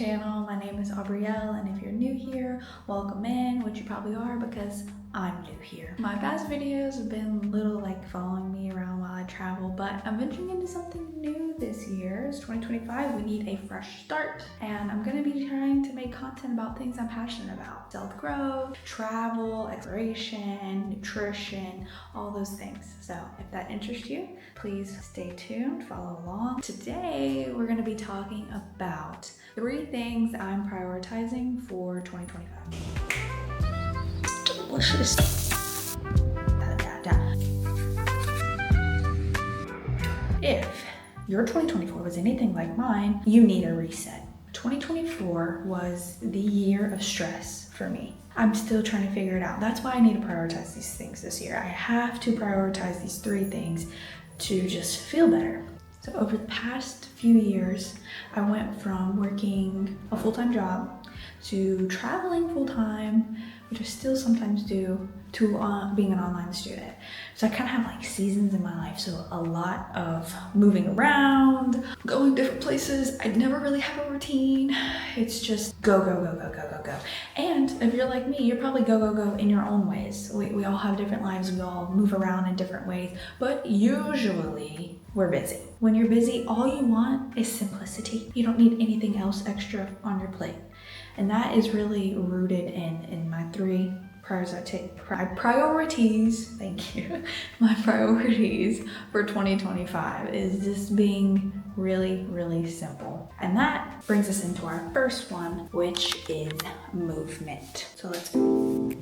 channel. My name is Aubrielle, and if you're new here, welcome in, which you probably are because I'm new here. My past videos have been a little like following me around while I travel, but I'm venturing into something new this year. It's 2025, we need a fresh start, and I'm gonna be trying to make content about things I'm passionate about. Self-growth, travel, exploration, nutrition, all those things. So if that interests you, please stay tuned, follow along. Today, we're gonna be talking about 3 things I'm prioritizing for 2025. Delicious. If your 2024 was anything like mine, you need a reset. 2024 was the year of stress for me. I'm still trying to figure it out. That's why I need to prioritize these things this year. I have to prioritize these 3 things to just feel better. So over the past few years, I went from working a full-time job to traveling full-time, which I still sometimes do, to being an online student. So I kind of have like seasons in my life. So a lot of moving around, going different places. I never really have a routine. It's just go, go, go, go, go, go, go. And if you're like me, you're probably go, go, go in your own ways. We all have different lives. We all move around in different ways, but usually we're busy. When you're busy, all you want is simplicity. You don't need anything else extra on your plate. And that is really rooted in my 3 priorities, thank you. My priorities for 2025 is just being really, really simple. And that brings us into our first one, which is movement. So let's go.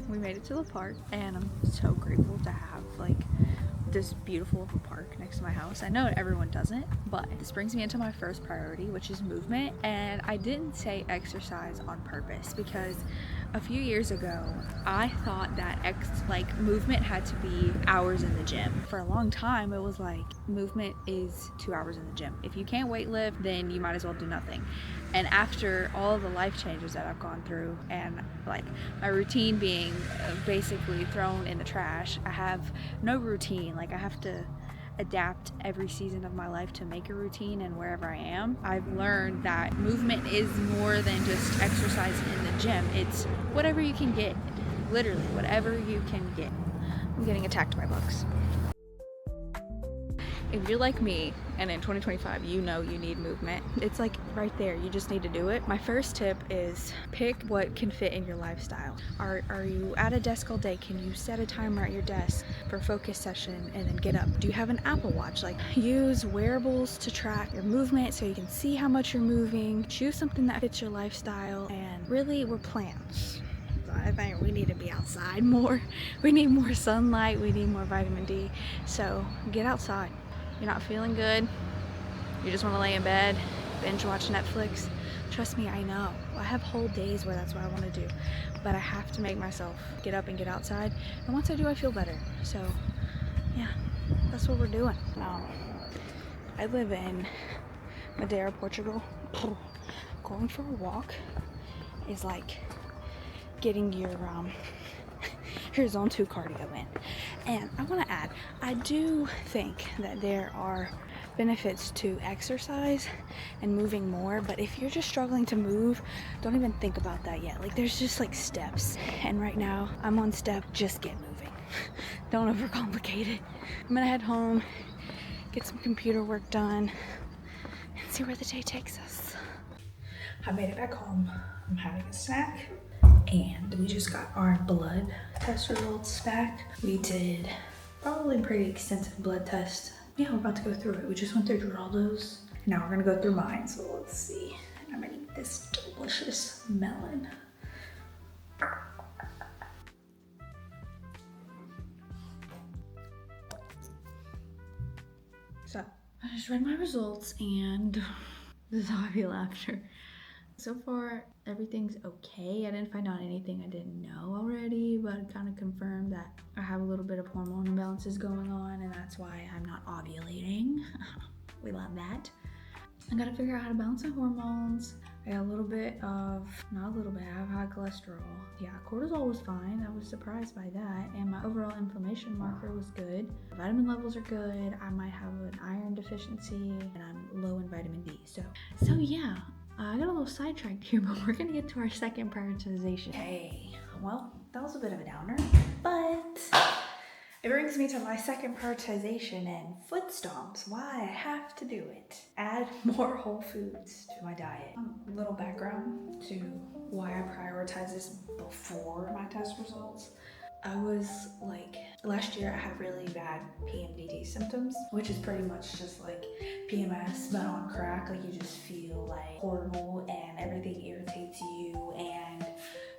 We made it to the park, and I'm so grateful to have like this beautiful park next to my house. I know everyone doesn't, but this brings me into my first priority, which is movement. And I didn't say exercise on purpose because a few years ago I thought that movement had to be hours in the gym. For a long time it was like movement is 2 hours in the gym. If you can't weight lift, then you might as well do nothing. And after all the life changes that I've gone through and like my routine being basically thrown in the trash, I have no routine. Like I have to adapt every season of my life to make a routine, and wherever I am, I've learned that movement is more than just exercise in the gym. It's whatever you can get, literally whatever you can get. I'm getting attacked by bugs. If you're like me and in 2025 you know you need movement, it's like right there, you just need to do it. My first tip is pick what can fit in your lifestyle. Are you at a desk all day? Can you set a timer at your desk for a focus session and then get up? Do you have an Apple Watch? Like use wearables to track your movement so you can see how much you're moving. Choose something that fits your lifestyle, and really we're plants. I think we need to be outside more. We need more sunlight, we need more vitamin D. So get outside. You're not feeling good, you just want to lay in bed, binge watch Netflix. Trust me, I know. I have whole days where that's what I want to do, but I have to make myself get up and get outside. And once I do, I feel better. So yeah, that's what we're doing. I live in Madeira, Portugal. Going for a walk is like getting your Zone 2 cardio in. And I want to add, I do think that there are benefits to exercise and moving more, but if you're just struggling to move, don't even think about that yet. Like there's just like steps, and right now I'm on step just get moving. Don't overcomplicate it. I'm gonna head home, get some computer work done, and see where the day takes us. I made it back home. I'm having a snack. And we just got our blood test results back. We did probably a pretty extensive blood test. Yeah, we're about to go through it. We just went through Geraldo's. Now we're gonna go through mine, so let's see. I'm gonna eat this delicious melon. So, I just read my results and this is how I feel after. So far, everything's okay. I didn't find out anything I didn't know already, but it kind of confirmed that I have a little bit of hormone imbalances going on, and that's why I'm not ovulating. We love that. I gotta figure out how to balance my hormones. I got a little bit of, not a little bit, I have high cholesterol. Yeah, cortisol was fine. I was surprised by that. And my overall inflammation marker was good. Vitamin levels are good. I might have an iron deficiency and I'm low in vitamin D. So yeah, I got a little sidetracked here, but we're gonna get to our second prioritization. Okay, well, that was a bit of a downer, but it brings me to my second prioritization and foot stomps. Why I have to do it. Add more whole foods to my diet. A little background to why I prioritize this before my test results. I was like, last year I had really bad PMDD symptoms, which is pretty much just like PMS, but on crack. Like you just feel like horrible and everything irritates you and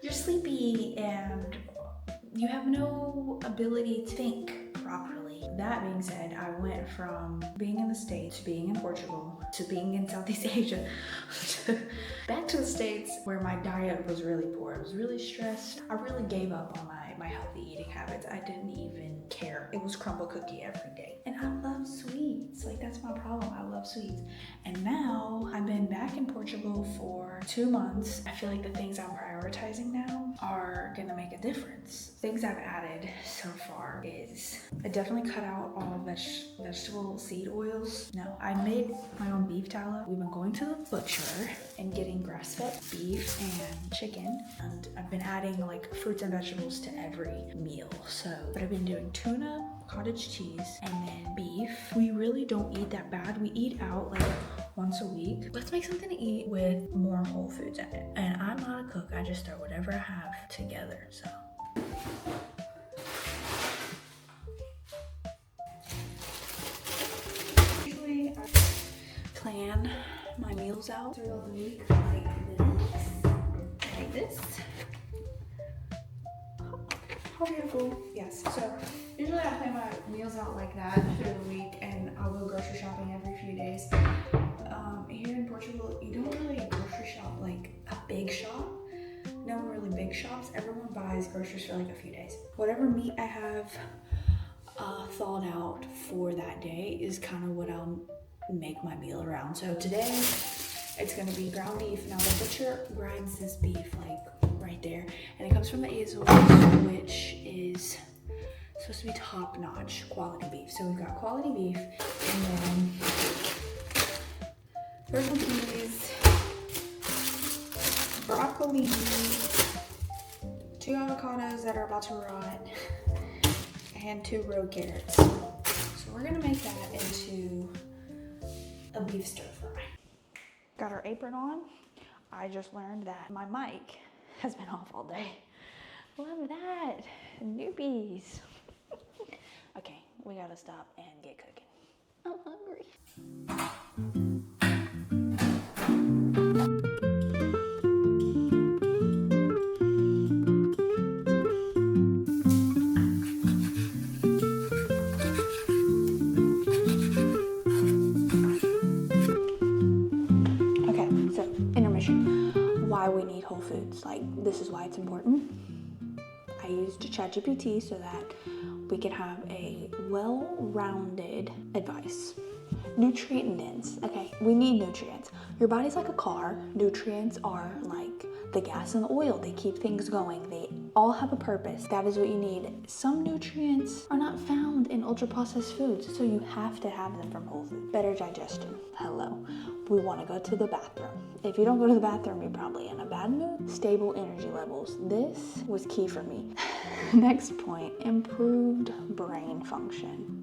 you're sleepy and you have no ability to think properly. That being said, I went from being in the States to being in Portugal to being in Southeast Asia back to the States where my diet was really poor. I was really stressed. I really gave up on my healthy eating habits. I didn't even care. It was crumble cookie every day. And I love sweets. Like that's my problem. I love sweets. And now I've been back in Portugal for 2 months. I feel like the things I'm prioritizing now are gonna make a difference. Things I've added so far is I definitely cut out all vegetable seed oils. No, I made my own beef tallow. We've been going to the butcher and getting grass-fed beef and chicken. And I've been adding like fruits and vegetables to every meal. But I've been doing tuna, cottage cheese, and then beef. We really don't eat that bad. We eat out like once a week. Let's make something to eat with more whole foods in it. And I'm not a cook. I just throw whatever I have together, so. Usually I plan my meals out throughout the week like this. How beautiful. Yes, so usually I plan my meals out like that through the week and I'll go grocery shopping every few days. Here in Portugal, you don't really grocery shop like a big shop. No one really big shops. Everyone buys groceries for like a few days. Whatever meat I have thawed out for that day is kind of what I'll make my meal around. So today, it's gonna be ground beef. Now the butcher grinds this beef like right there, and it comes from the Azores, which is supposed to be top-notch quality beef. So we've got quality beef, and then purple peas, broccoli, 2 avocados that are about to rot, and 2 roe carrots. So we're gonna make that into a beef stir fry. Got our apron on. I just learned that my mic has been off all day. Love that, newbies. Okay, we gotta stop and get cooking. I'm hungry. Why we need whole foods. Like, this is why it's important. I used ChatGPT so that we can have a well-rounded advice. Nutrient dense. Okay, we need nutrients. Your body's like a car. Nutrients are like the gas and the oil. They keep things going. They all have a purpose. That is what you need. Some nutrients are not found in ultra-processed foods, so you have to have them from whole foods. Better digestion. Hello. We want to go to the bathroom. If you don't go to the bathroom, you're probably in a bad mood. Stable energy levels. This was key for me. Next point, improved brain function.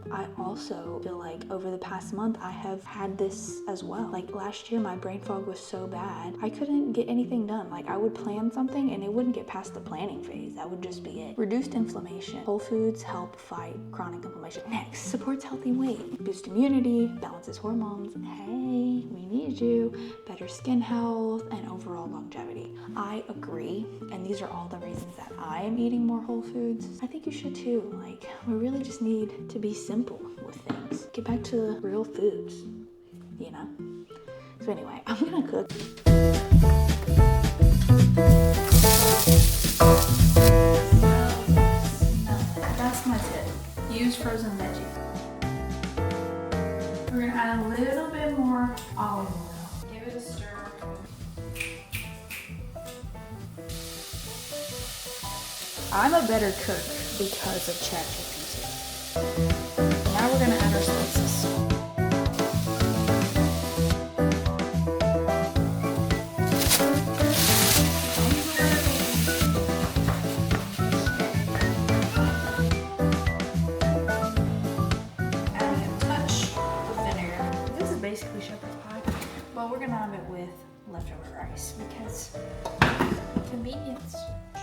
I also feel like over the past month, I have had this as well. Like last year, my brain fog was so bad, I couldn't get anything done. Like I would plan something and it wouldn't get past the planning phase. That would just be it. Reduced inflammation. Whole foods help fight chronic inflammation. Next, supports healthy weight. Boosts immunity, balances hormones. Hey, we need you. Better skin health and overall longevity. I agree, and these are all the reasons that I am eating more whole foods. I think you should too. Like, we really just need to be simple simple with things. Get back to real foods, you know? So anyway, I'm gonna cook. That's my tip. Use frozen veggies. We're gonna add a little bit more olive oil. Give it a stir. I'm a better cook because of ChatGPT. Now we're gonna add our spices. Adding a touch of vinegar. This is basically shepherd's pie, but we're gonna have it with leftover rice because convenience. Oh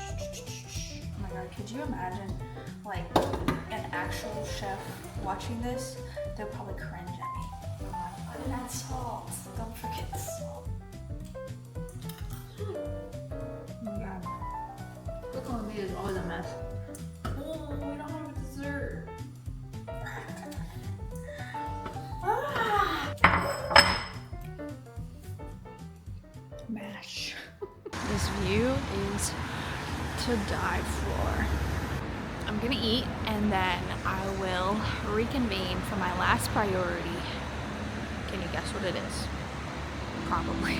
my god, could you imagine like an actual chef watching this? They'll probably cringe at me. Why did I add salt? Don't forget the salt. Oh my god. Cooking with me is always a mess. Oh, we don't have a dessert. Mash. This view is to die for. I'm gonna eat and then I will reconvene for my last priority. Can you guess what it is? Probably.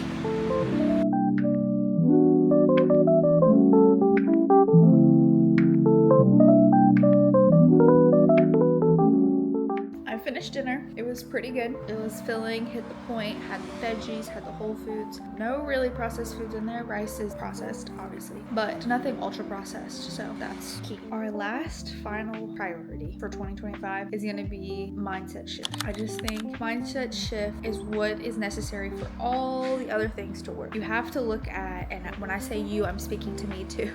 Finished dinner. It was pretty good. It was filling, hit the point, had the veggies, had the whole foods. No really processed foods in there. Rice is processed, obviously, but nothing ultra processed, so that's key. Our last final priority for 2025 is gonna be mindset shift. I just think mindset shift is what is necessary for all the other things to work. You have to look at, and when I say you, I'm speaking to me too.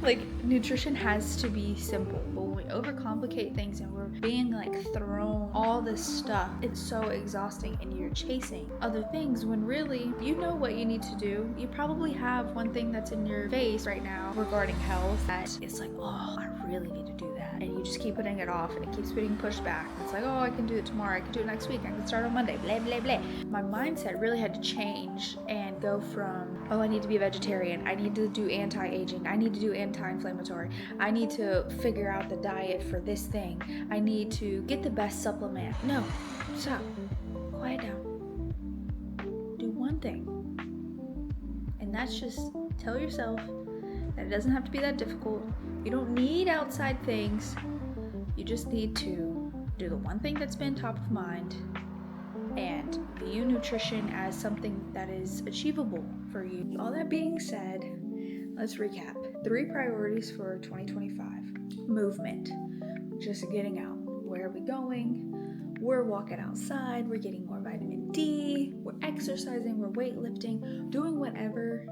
Like, nutrition has to be simple, but when we overcomplicate things and we're being like thrown all this stuff, it's so exhausting and you're chasing other things when really you know what you need to do. You probably have one thing that's in your face right now regarding health that it's like, oh, I really need to do that, and you just keep putting it off and it keeps getting pushed back. It's like, oh, I can do it tomorrow, I can do it next week, I can start on Monday, blah blah blah. My mindset really had to change and go from, oh, I need to be a vegetarian, I need to do anti-aging, I need to do anti-inflammatory, I need to figure out the diet for this thing, I need to get the best supplement. No, stop, quiet down, do one thing, and that's just tell yourself that it doesn't have to be that difficult. You don't need outside things, you just need to do the one thing that's been top of mind and view nutrition as something that is achievable for you. All that being said, let's recap. 3 priorities for 2025. Movement, just getting out. Where are we going? We're walking outside, we're getting more vitamin D, we're exercising, we're weightlifting, doing whatever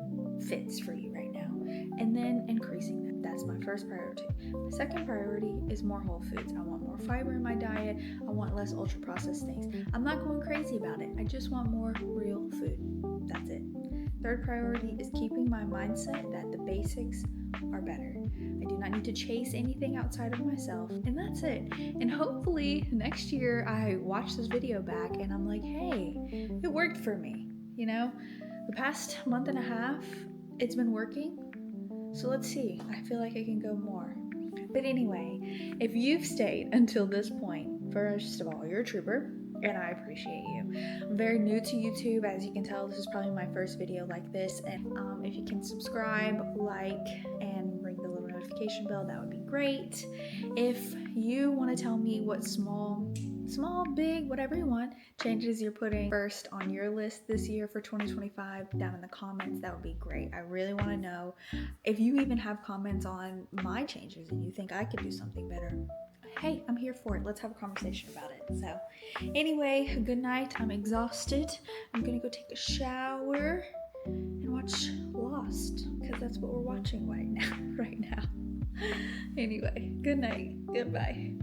fits for you right now, and then increasing that. That's my first priority. My second priority is more whole foods. I want more fiber in my diet. I want less ultra processed things. I'm not going crazy about it. I just want more real food. That's it. Third priority is keeping my mindset that the basics are better. I do not need to chase anything outside of myself, and that's it. And hopefully next year I watch this video back and I'm like, hey, it worked for me. You know, the past month and a half, it's been working. So let's see. I feel like I can go more. But anyway, if you've stayed until this point, first of all, you're a trooper, and I appreciate you. I'm very new to YouTube. As you can tell, this is probably my first video like this. And if you can subscribe, like, and ring the little notification bell, that would be great. If you want to tell me what small, big, whatever you want, changes you're putting first on your list this year for 2025 down in the comments, that would be great. I really want to know if you even have comments on my changes and you think I could do something better. Hey, I'm here for it. Let's have a conversation about it. So anyway, good night. I'm exhausted. I'm gonna go take a shower and watch Lost, because that's what we're watching right now. Anyway, good night. Goodbye.